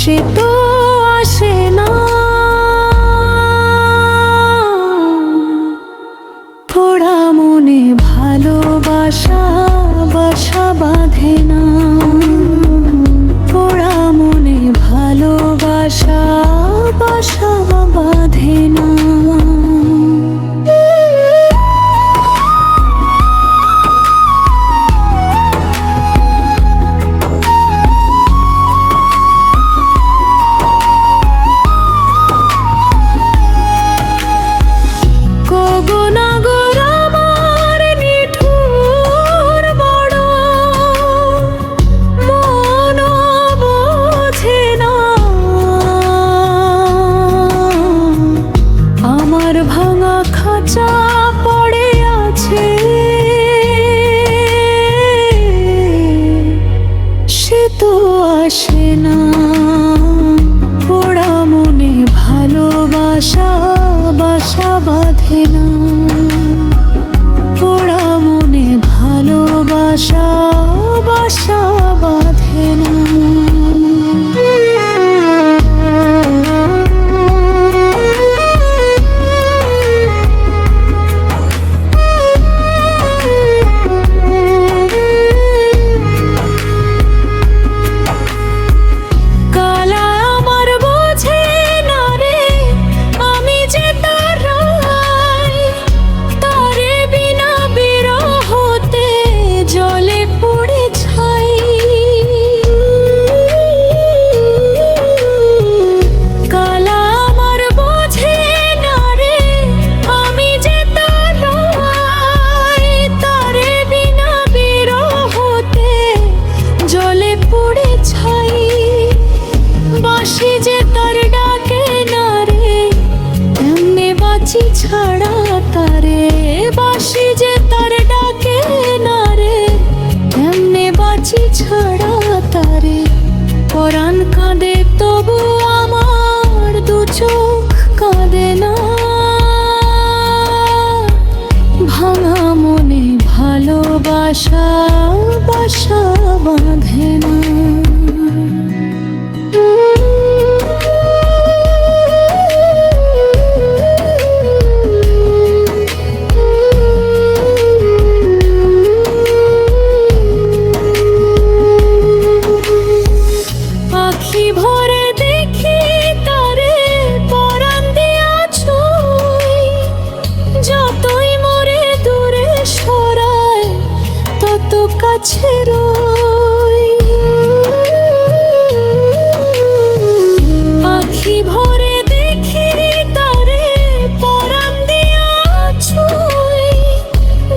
সে তো আসে না। পোড়া মনে ভালোবাসা বাসা বাঁধে না। পোড়া মনে ভালোবাসা বাসা বাঁধে না। ভাঙা খাঁচা পড়ে আছে, সে তো আসে না। পোড়া মনে ভালোবাসা বাসা বাঁধে না। পোড়া মনে ভালোবাসা বাসা বাঁধে না। ছাড়া তারে বাসি যে তার ডাকে না রে, এমনে বাঁচি ছাড়া তারে। পরাণ কাঁদে তবু আমার দু চোখ কাঁদে না। ভাঙা মনে ভালোবাসা বাসা বাঁধে না। কাছে রই আখি ভরে দেখি তারে, পরাণ দিয়া ছুঁই।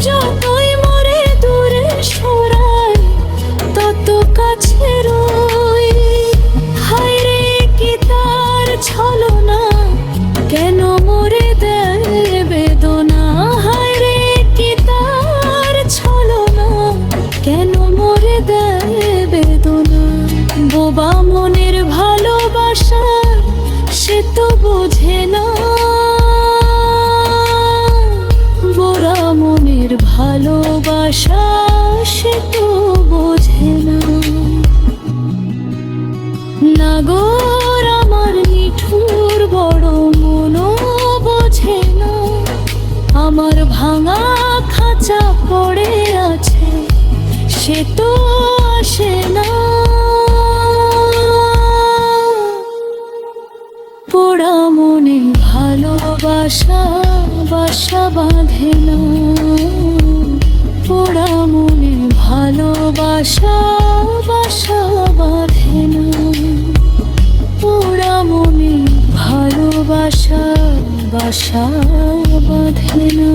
যতই মরে দূরে সরাই তত কাছে রই। হায় রে কি তার ছলনা, কেন মরে দেয় বেদনা। হায় রে কি তার ছলনা, কেন মরে দেয় বেদনা। বোবা মনের ভালোবাসা সে তো বোঝে না। বোরা মনের ভালোবাসা সে তো বোঝে না। নাগর আমার নিঠুর বড় মনও বোঝে না। আমার ভাঙা খাঁচা পড়ে আছে, সে তো আসে না। পোড়া মনে ভালোবাসা বাসা বাঁধে না। পোড়া মনে ভালোবাসা বাসা বাঁধে না। পোড়া মনে ভালোবাসা বাসা বাঁধে না।